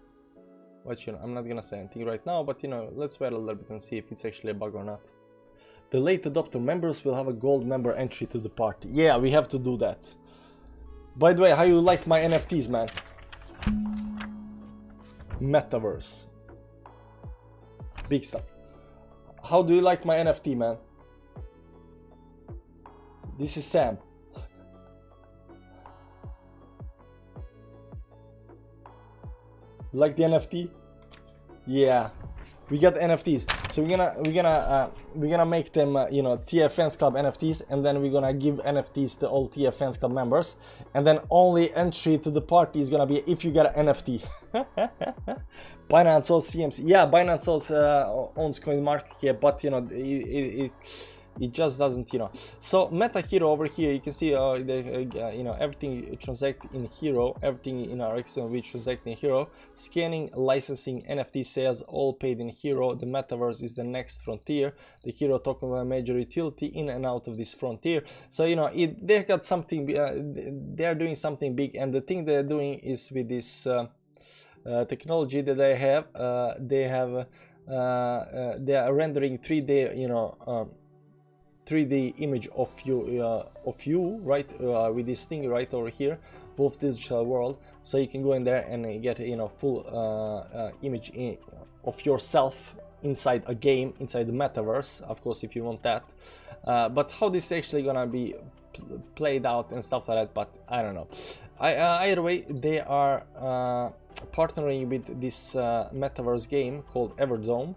But you know, I'm not gonna say anything right now. But you know, let's wait a little bit and see if it's actually a bug or not. The late adopter members will have a gold member entry to the party. Yeah, we have to do that. By the way, how you like my NFTs, man? Metaverse. Big stuff. How do you like my NFT, man? This is Sam. Like the NFT? Yeah, we got NFTs. So we're gonna make them you know, TF Fans Club NFTs, and then we're gonna give NFTs to all TF Fans Club members, and then only entry to the party is gonna be if you got an NFT. Binance owns CMC. Yeah, Binance owns CoinMarketCap, but you know, it just doesn't, you know. So Meta Hero over here, you can see you know, everything transact in Hero, everything in our exchange we transact in Hero. Scanning, licensing, NFT sales, all paid in Hero. The metaverse is the next frontier. The Hero token will a major utility in and out of this frontier. So you know, they got something. They're doing something big, and the thing they're doing is with this technology that they are rendering 3D, you know. 3D image of you, right, with this thing right over here, both digital world, so you can go in there and get, you know, full image of yourself inside a game, inside the metaverse, of course, if you want that. But how this is actually gonna be played out and stuff like that, but I don't know. Either way, they are partnering with this metaverse game called Everdome.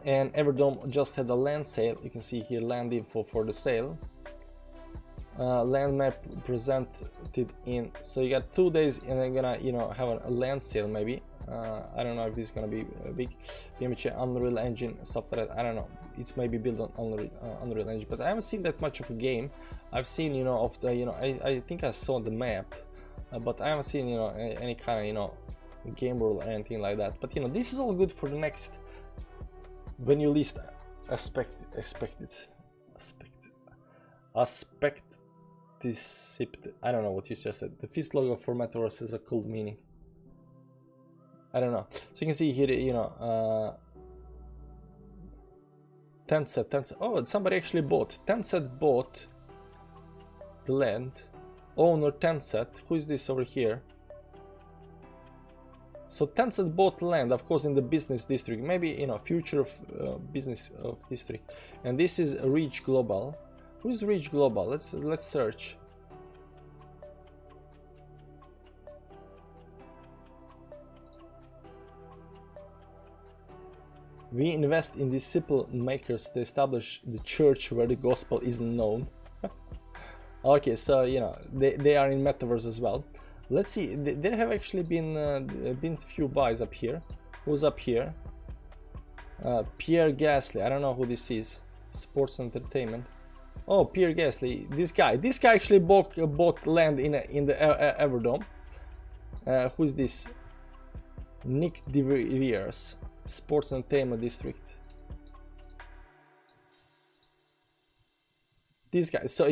And Everdome just had a land sale. You can see here land info for the sale. Land map presented in. So you got 2 days, and they're gonna, you know, have a land sale maybe. I don't know if this is gonna be big. Image, Unreal Engine, stuff like that. I don't know. It's maybe built on Unreal Engine, but I haven't seen that much of a game. I've seen, you know, of the, you know, I think I saw the map, but I haven't seen, you know, any kind of, you know, game world or anything like that. But you know, this is all good for the next. When you least expect it. I don't know what you just said. The fist logo for Metaverse has a cool meaning. I don't know. So you can see here, you know, Tencent. Oh, somebody actually bought. Tencent bought the land. Owner Tencent. Who is this over here? So Tencent bought land, of course, in the business district, maybe, you know, future of business of district. And this is Reach Global. Who is Reach Global? Let's search. We invest in disciple makers to establish the church where the gospel isn't known. Okay, so you know they are in metaverse as well. Let's see. There have actually been few buys up here. Who's up here? Pierre Gasly. I don't know who this is. Sports Entertainment. Oh, Pierre Gasly. This guy. This guy actually bought land in the Everdome. Who is this? Nick De Vries. Sports Entertainment District. This guy. So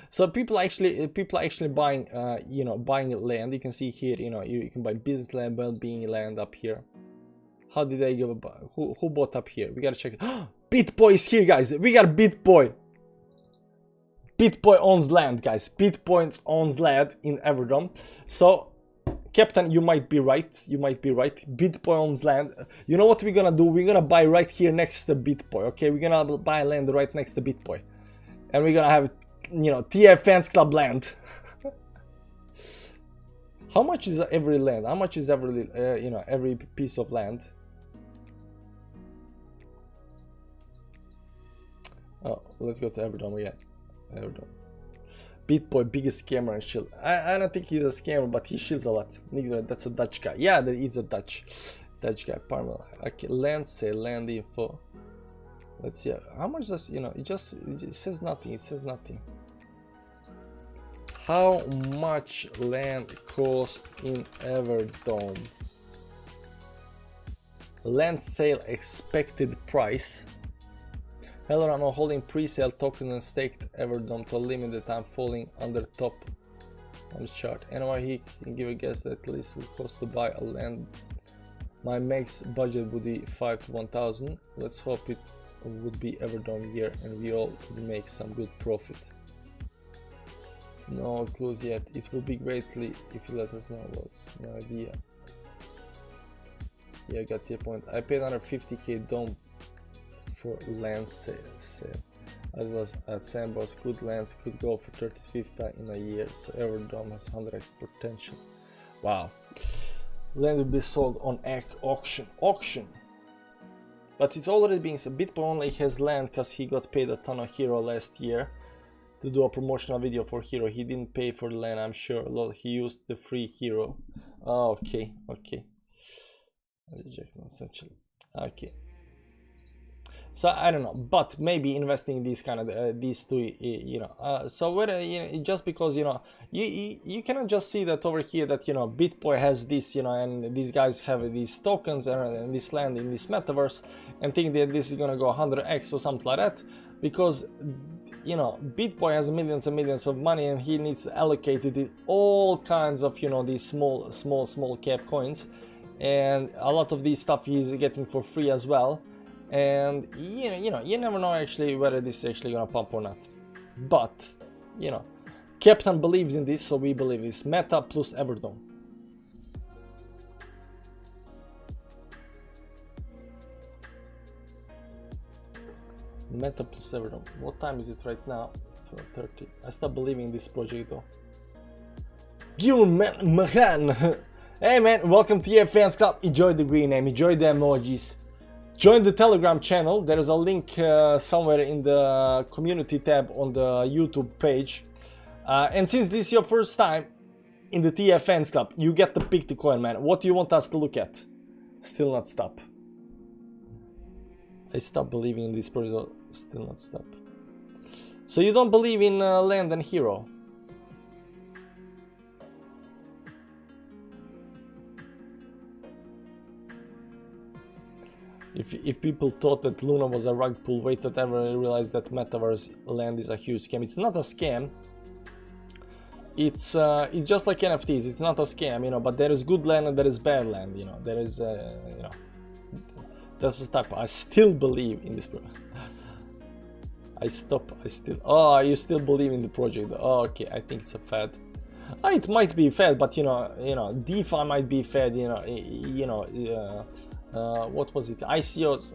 so people actually buying you know, buying land. You can see here, you know, you can buy business land, well-being land up here. How did they give a buy? Who bought up here? We gotta check it. BitBoy is here, guys. We got BitBoy. BitBoy owns land, guys. BitBoy owns land in Everdome. So Captain, you might be right. You might be right. BitBoy owns land. You know what we're gonna do? We're gonna buy right here next to BitBoy. Okay, we're gonna buy land right next to BitBoy, and we're gonna have, you know, TF Fans Club land. How much is every land? How much is every you know, every piece of land? Oh, let's go to Everdome again. Everdome. BitBoy, biggest scammer and shield. I don't think he's a scammer, but he shields a lot. That's a Dutch guy. Yeah, that is a Dutch guy. Parma. Okay, land sale, land info. Let's see. How much does, you know? It says nothing. It says nothing. How much land cost in Everdome? Land sale expected price. Hello, I'm holding pre-sale token and staked Everdome to a limited time, falling under top on the chart. Anyway, he can give a guess that at least will cost to buy a land. My max budget would be 5 to 1,000. Let's hope it would be Everdome year and we all could make some good profit. No clues yet. It would be greatly if you let us know. What's no idea. Yeah, I got your point. I paid another 50k dome for land sale. As was at Sandbox, good lands could go for 30-50 in a year, so Everdome has 100x potential. Wow. Land will be sold on auction. But it's already being said. BitBoy only has land because he got paid a ton of Hero last year to do a promotional video for Hero. He didn't pay for the land, I'm sure. Lol, he used the free Hero. Oh, okay. Reject essentially. Okay. So I don't know, but maybe investing in these kind of these two, you know. So whether, you know, just because, you know, you cannot just see that over here that, you know, BitBoy has this, you know, and these guys have these tokens and this land in this metaverse, and think that this is gonna go 100x or something like that, because, you know, BitBoy has millions and millions of money and he needs to allocate it in all kinds of, you know, these small cap coins, and a lot of these stuff he's getting for free as well. And you know, you never know actually whether this is actually gonna pump or not. But, you know, Captain believes in this, so we believe it's Meta plus Everdome. Meta plus Everdome. What time is it right now? 4:30. I stopped believing in this project though. Mahan. Hey man, welcome to TF Fans Club. Enjoy the green name, enjoy the emojis. Join the Telegram channel. There is a link somewhere in the community tab on the YouTube page. And since this is your first time in the TF Fans Club, you get to pick the coin, man. What do you want us to look at? Still not stop. I stopped believing in this project. Still not stop. So you don't believe in land and hero? If people thought that Luna was a rug pull, wait till ever realize that Metaverse land is a huge scam. It's not a scam. It's just like NFTs. It's not a scam, you know. But there is good land and there is bad land, you know. There is, you know, that's the type. I still believe in this project. Oh, you still believe in the project? Oh, okay. I think it's a fad. It might be fed, but DeFi might be fed. What was it? ICOs.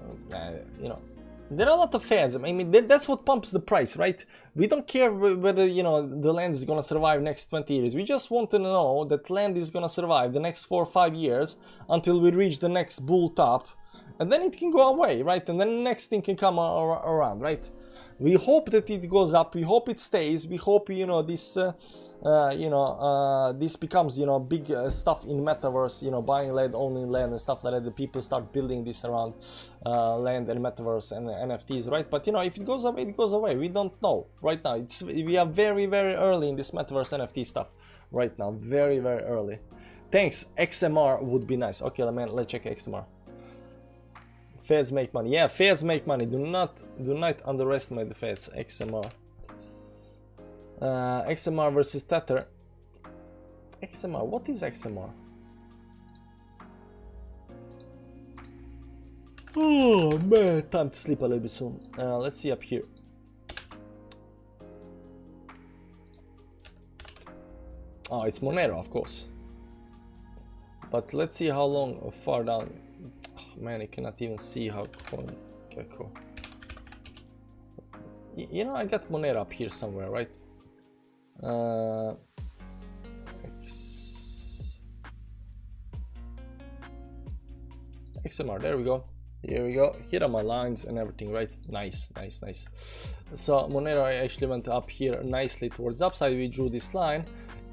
There are a lot of feds. I mean, that's what pumps the price, right? We don't care whether the land is gonna survive next 20 years. We just want to know that land is gonna survive the next 4 or 5 years until we reach the next bull top, and then it can go away, right? And then the next thing can come around, right? We hope that it goes up. We hope it stays. We hope this this becomes big stuff in metaverse. Buying land, owning land, and stuff like that. The people start building this around land and metaverse and NFTs, right? But if it goes away, it goes away. We don't know right now. We are very, very early in this metaverse NFT stuff right now. Very, very early. Thanks. XMR would be nice. Okay, let's check XMR. Feds make money. Yeah, feds make money. Do not underestimate the feds. XMR. XMR versus Tether. XMR. What is XMR? Oh man, time to sleep a little bit soon. Let's see up here. Oh, it's Monero, of course. But let's see how long, far down. Man, you cannot even see how coin. Okay, cool. I got Monero up here somewhere, right? XMR, there we go. Here we go. Here are my lines and everything, right? Nice. So Monero actually went up here nicely towards the upside. We drew this line,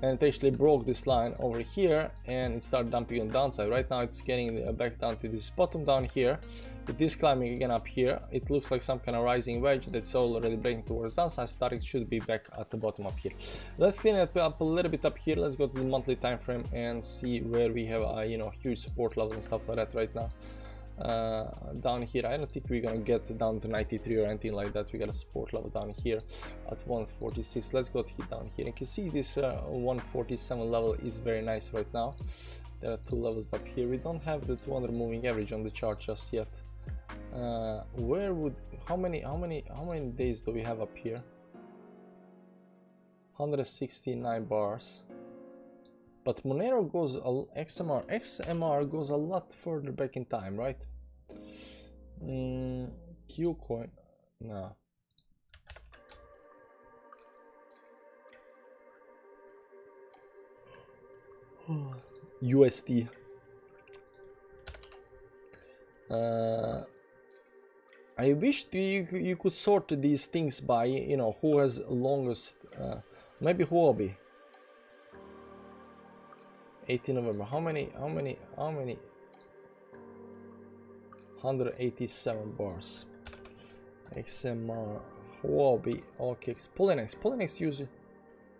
and it actually broke this line over here, and it started dumping on the downside. Right now it's getting back down to this bottom down here. It is climbing again up here. It looks like some kind of rising wedge that's already breaking towards downside. Starting should be back at the bottom up here. Let's clean it up a little bit up here. Let's go to the monthly time frame and see where we have huge support levels and stuff like that right now. Down here I don't think we're gonna get down to 93 or anything like that. We got a support level down here at 146. Let's go down here. You can see this 147 level is very nice right now. There are 2 levels up here. We don't have the 200 moving average on the chart just yet. How many days do we have up here? 169 bars. But Monero goes, XMR goes a lot further back in time, right? Qcoin, no. USD. I wish you could sort these things by, who has longest, maybe Huobi. 18 November. How many? 187 bars. XMR. Huobi. Okay. Polynex usually.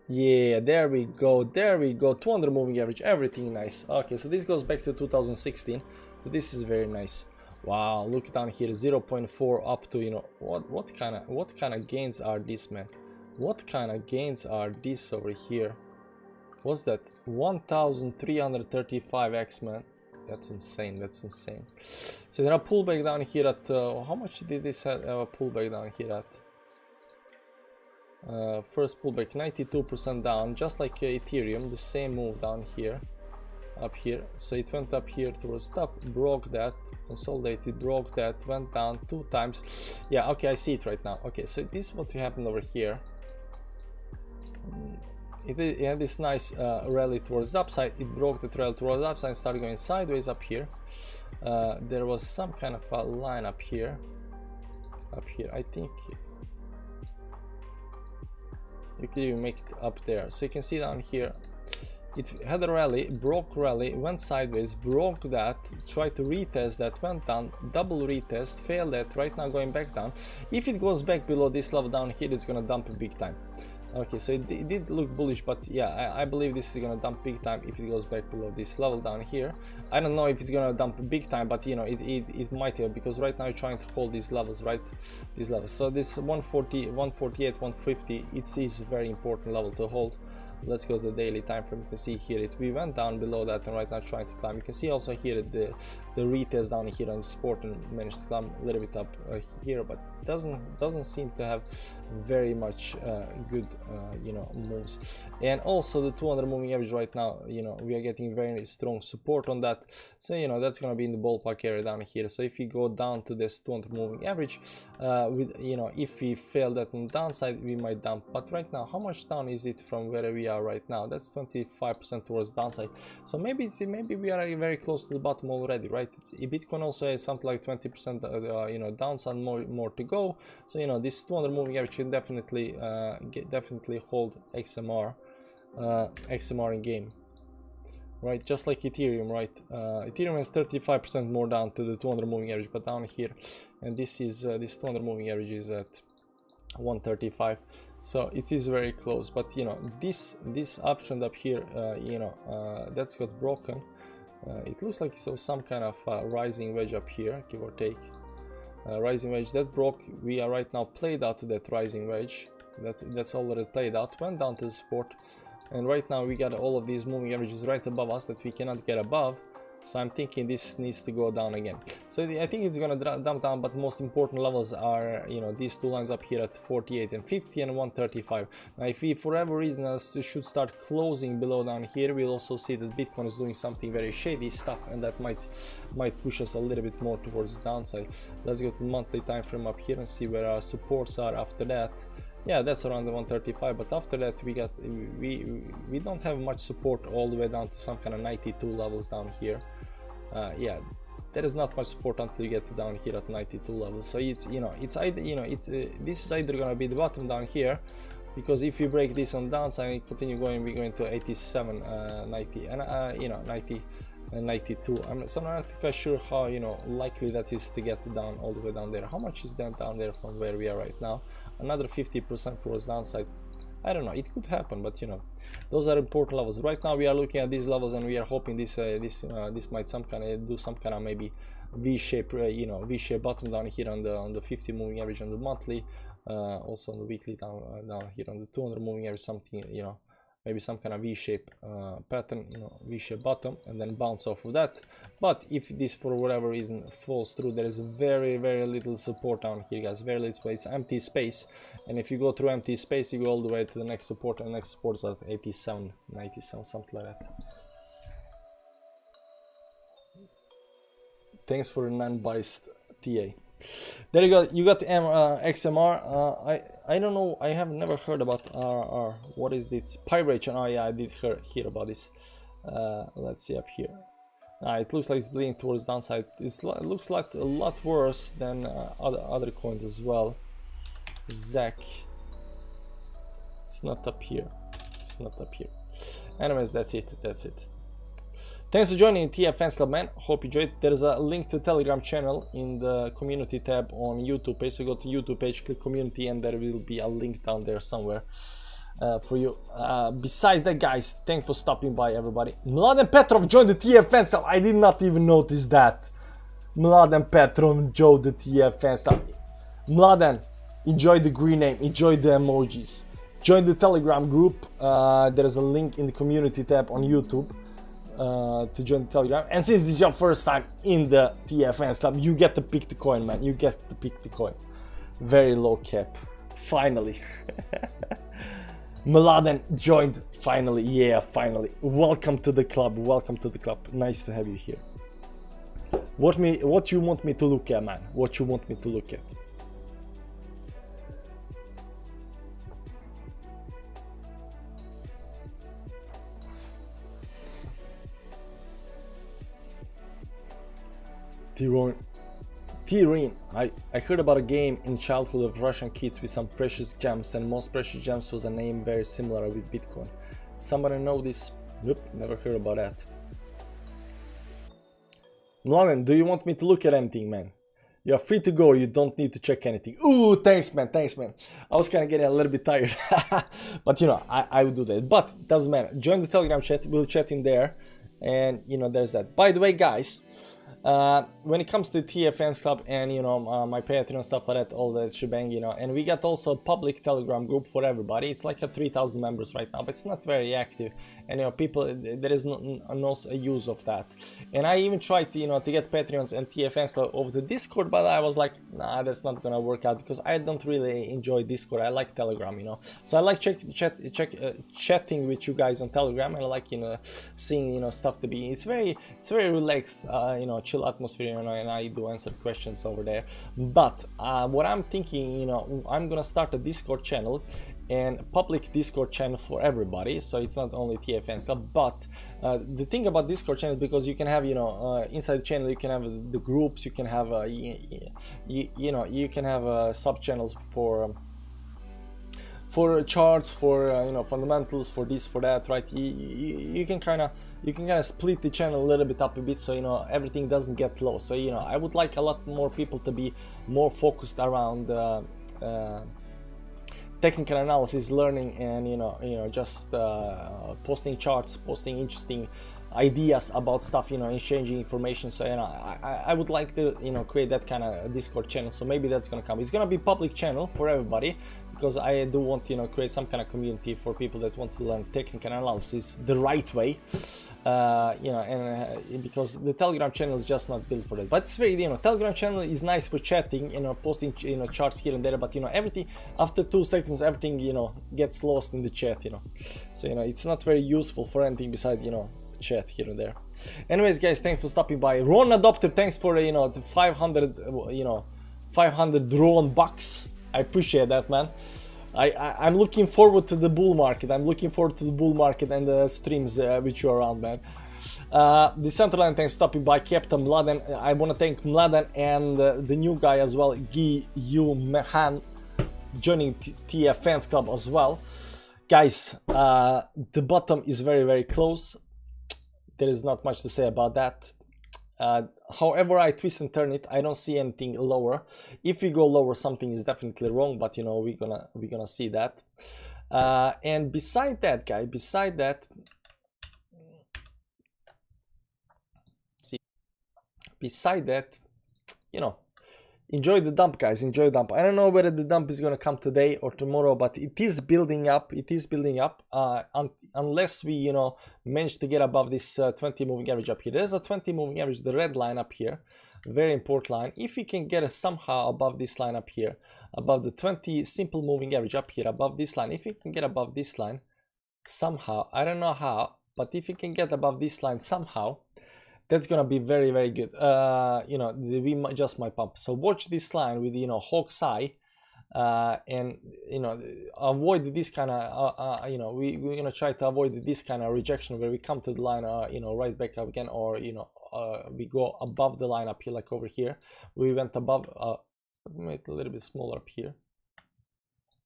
Yeah, there we go. 200 moving average. Everything nice. Okay, so this goes back to 2016. So this is very nice. Wow, look down here. 0.4 up to what kind of gains are these, man? What kind of gains are these over here? What's that? 1,335x, man. That's insane. So there are pullback down here at how much did this have a pullback down here at? First pullback 92% down, just like Ethereum. The same move down here, up here. So it went up here towards top, broke that, consolidated, broke that, went down 2 times. Yeah, okay, I see it right now. Okay, so this is what happened over here. It had this nice rally towards the upside. It broke the trail towards the upside and started going sideways up here. There was some kind of a line up here. I think you can even make it up there. So you can see down here, it had a rally, broke rally, went sideways, broke that, tried to retest that, went down, double retest, failed that, right now going back down. If it goes back below this level down here, it's gonna dump big time. Okay, so it did look bullish, but yeah, I believe this is gonna dump big time if it goes back below this level down here. I don't know if it's gonna dump big time, but it might have, because right now you're trying to hold these levels, right? These levels. So this 140, 148, 150, it is a very important level to hold. Let's go to the daily time frame. You can see here we went down below that and right now trying to climb. You can see also here the retest down here on support and managed to climb a little bit up here, but doesn't seem to have very much good you know, moves. And also the 200 moving average right now, you know, we are getting very strong support on that, so you know that's gonna be in the ballpark area down here. So if you go down to this 200 moving average, with, you know, if we fail that on the downside, we might dump. But right now, how much down is it from where we are right now? That's 25% towards downside, so maybe we are very close to the bottom already, right? Bitcoin also has something like 20% you know, downside, more to go. So you know, this 200 moving average can definitely definitely hold XMR in game, right? Just like Ethereum, right? Ethereum has 35% more down to the 200 moving average, but down here, and this is this 200 moving average is at 135, so it is very close. But you know, this uptrend up here, you know, that's got broken. It looks like so some kind of rising wedge up here, give or take. Rising wedge that broke. We are right now played out to that rising wedge. That's already played out. Went down to the support, and right now we got all of these moving averages right above us that we cannot get above. So I'm thinking this needs to go down again. So I think it's gonna dump down, but most important levels are, you know, these two lines up here at 48 and 50 and 135. Now if we for whatever reason should start closing below down here, we'll also see that Bitcoin is doing something very shady stuff, and that might push us a little bit more towards the downside. Let's go to the monthly time frame up here and see where our supports are after that. Yeah, that's around the 135, but after that we don't have much support all the way down to some kind of 92 levels down here. Yeah, there is not much support until you get down here at 92 levels. So it's, you know, it's either, you know, it's this is either gonna be the bottom down here, because if you break this on downside and continue going, we're going to 87, 90, and you know, 90 and 92. I'm not quite sure how, you know, likely that is to get down all the way down there. How much is that down there from where we are right now? Another 50% towards downside. I don't know, it could happen, but you know, those are important levels. Right now we are looking at these levels and we are hoping this might do some kind of maybe V-shape, you know, V-shape bottom down here on the 50 moving average on the monthly, also on the weekly down here on the 200 moving average, something, you know, maybe some kind of V-shape pattern, you know, V-shape bottom, and then bounce off of that. But if this for whatever reason falls through, there is very little support down here, guys. Very little space, empty space. And if you go through empty space, you go all the way to the next support, and the next support is at 87, 97, something like that. Thanks for the non-biased TA. There you go. You got XMR. I don't know. I have never heard about RR. What is this? Pirate. Oh yeah, I did hear about this. Let's see up here. It looks like it's bleeding towards downside. It looks like a lot worse than other coins as well. ZAC. It's not up here. It's not up here. Anyways, that's it. That's it. Thanks for joining TF Fans Club, man. Hope you enjoyed. There's a link to the Telegram channel in the community tab on YouTube page. So go to YouTube page, click community, and there will be a link down there somewhere for you. Besides that, guys, thanks for stopping by, everybody. Mladen Petrov joined the TF Fans Club. I did not even notice that. Mladen Petrov joined the TF Fans Club. Mladen, enjoy the green name, enjoy the emojis. Join the Telegram group. There's a link in the community tab on YouTube. To join the Telegram, and since this is your first time in the TF Fans Club, you get to pick the coin, man. You get to pick the coin. Very low cap. Finally. Mladen joined finally. Yeah, finally. Welcome to the club. Welcome to the club. Nice to have you here. What you want me to look at, man? What you want me to look at? Tyrion. I heard about a game in childhood of Russian kids with some precious gems, and most precious gems was a name very similar with Bitcoin. Somebody know this? Nope, never heard about that. Mladen, do you want me to look at anything, man? You're free to go, you don't need to check anything. Ooh, thanks man, thanks man. I was kind of getting a little bit tired, but you know, I would do that. But doesn't matter. Join the Telegram chat, we'll chat in there, and you know, there's that. By the way, guys, when it comes to TF Fans Club and my Patreon stuff like that, all that shebang, and we got also a public Telegram group for everybody. It's like a 3,000 members right now, but it's not very active, and people, there is no use of that. And I even tried to to get Patreons and TF Fans Club over to Discord, but I was like, nah, that's not gonna work out because I don't really enjoy Discord. I like Telegram, so I like chatting with you guys on Telegram, and I like seeing stuff to be. It's very relaxed, chill atmosphere, and I do answer questions over there. But what I'm thinking, I'm gonna start a Discord channel, and public Discord channel for everybody, so it's not only TF Fans Club. But the thing about Discord channel, because you can have inside the channel you can have the groups, you can have you can have sub channels for charts, for fundamentals, for this, for that, right? You can kind of split the channel a little bit up a bit, so everything doesn't get lost. So I would like a lot more people to be more focused around technical analysis, learning, and just posting charts, posting interesting ideas about stuff, exchanging information. So I would like to create that kind of Discord channel. So maybe that's gonna come. It's gonna be public channel for everybody, because I do want to create some kind of community for people that want to learn technical analysis the right way. Because the Telegram channel is just not built for that. But it's very, Telegram channel is nice for chatting, posting charts here and there, but everything after 2 seconds, everything gets lost in the chat, so it's not very useful for anything besides chat here and there. Anyways, guys, thanks for stopping by. Ron Adopter, thanks for the 500 drone bucks. I appreciate that, man. I'm looking forward to the bull market. I'm looking forward to the bull market and the streams which you are around, man. The Centerline, thanks for stopping by. Captain Mladen, I want to thank Mladen and the new guy as well, Guy Yu Mehan, joining TF Fans Club as well. Guys, the bottom is very close. There is not much to say about that. However I twist and turn it, I don't see anything lower. If we go lower, something is definitely wrong, but we're gonna see that. And beside that, guy, enjoy the dump, guys. Enjoy the dump. I don't know whether the dump is gonna come today or tomorrow, but it is building up. Unless we manage to get above this 20 moving average up here. There's a 20 moving average, the red line up here, very important line. If we can get somehow above this line up here, above the 20 simple moving average up here, above this line, if we can get above this line somehow, I don't know how, but if we can get above this line somehow, that's gonna be very good. We just might pump. So watch this line with hawk's eye, and avoid this kind of we're gonna try to avoid this kind of rejection where we come to the line, right back up again, or we go above the line up here, like over here. We went above, make it a little bit smaller up here.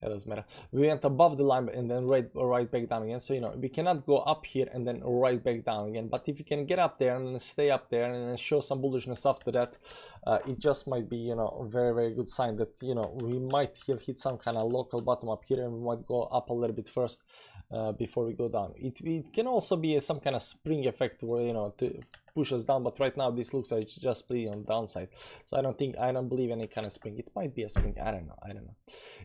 It doesn't matter. We went above the line and then right back down again. So we cannot go up here and then right back down again. But if you can get up there and stay up there and show some bullishness after that, it just might be very good sign that we might hit some kind of local bottom up here, and we might go up a little bit first before we go down. It can also be some kind of spring effect where to push us down, but right now this looks like it's just bleeding on the downside. So I don't believe any kind of spring. It might be a spring, I don't know.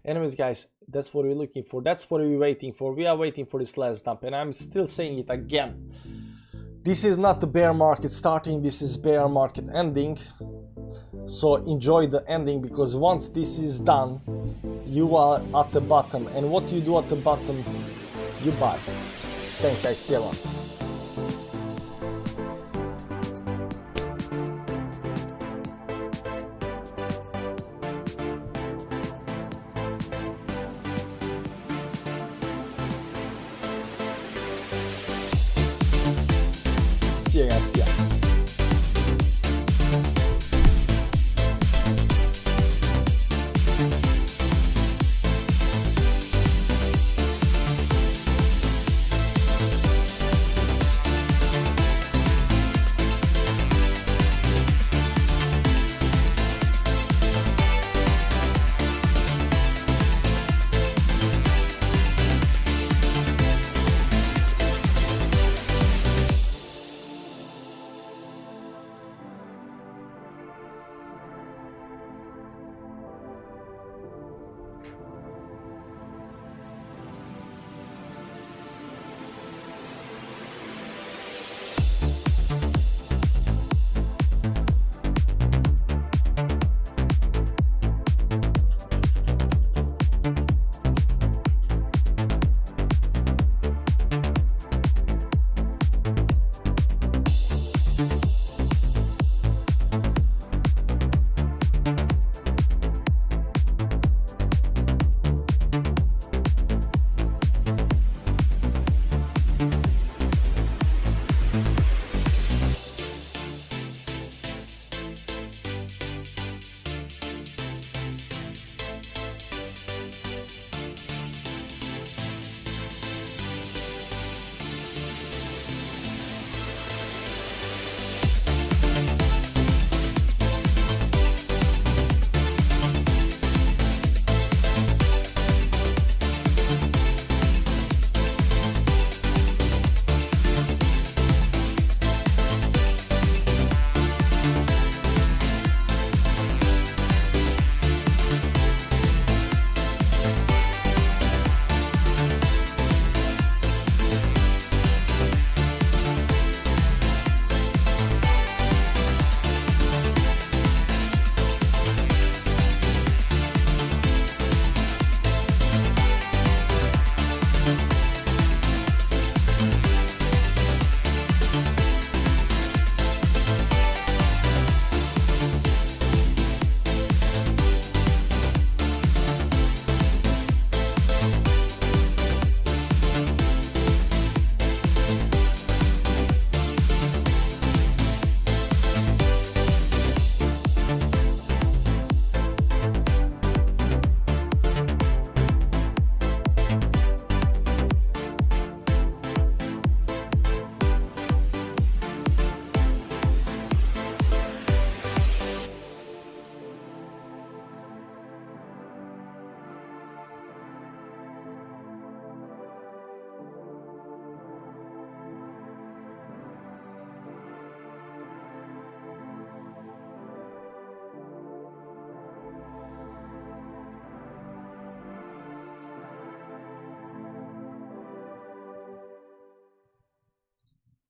Anyways, guys, that's what we're looking for. That's what we're waiting for. We are waiting for this last dump, and I'm still saying it again. This is not the bear market starting, this is bear market ending. So enjoy the ending, because once this is done, you are at the bottom, and what you do at the bottom, you buy. Thanks, guys. See you around. See you guys. See ya.